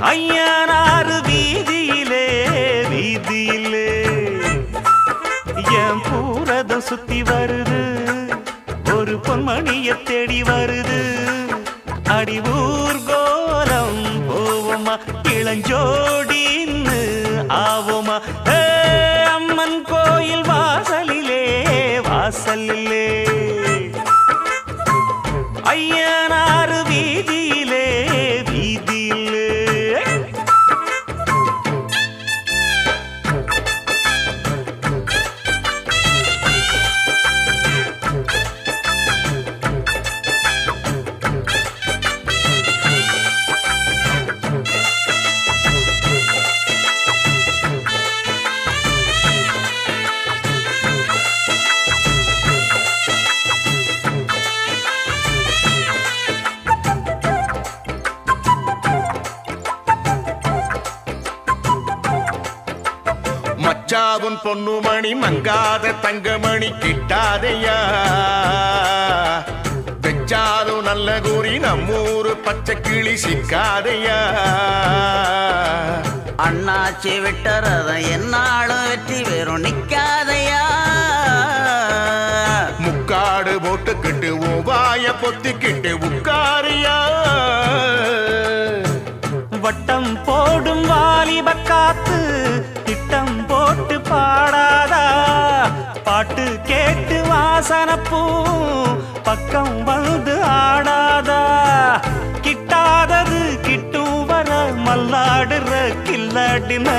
ஐயனாறு வீதியிலே வீதியிலே என் பூரதம் சுத்தி வருது ஒரு பொன்மணிய தேடி வருது அடி ஊர்கோலம் போவோமா இளஞ்சோடின்னு ஆவோமா அம்மன் கோயில் வாசலிலே வாசலிலே ஐயனாறு வீதியிலே வீதியிலே மச்சாவும் பொண்ணுமணி மங்காத தங்கமணி கிட்டாதையா வெச்சாலும் நல்ல கூறி நம்மூரு பச்சை கிளி சிக்காதையா அண்ணாச்சி விட்டறத என்னாலும் வெற்றி வெறும் நிக்காதையா முக்காடு போட்டுக்கிட்டு வாய பொத்திக்கிட்டு உட்காரியா வட்டம் போடும் வாலிப காத்து திட்டம் போட்டு பாடாதா பாட்டு கேட்டு வாசனப்பூ பக்கம் வந்து ஆடாதா கிட்டாதது கிட்டும் வர மல்லாடுற கில்லாடின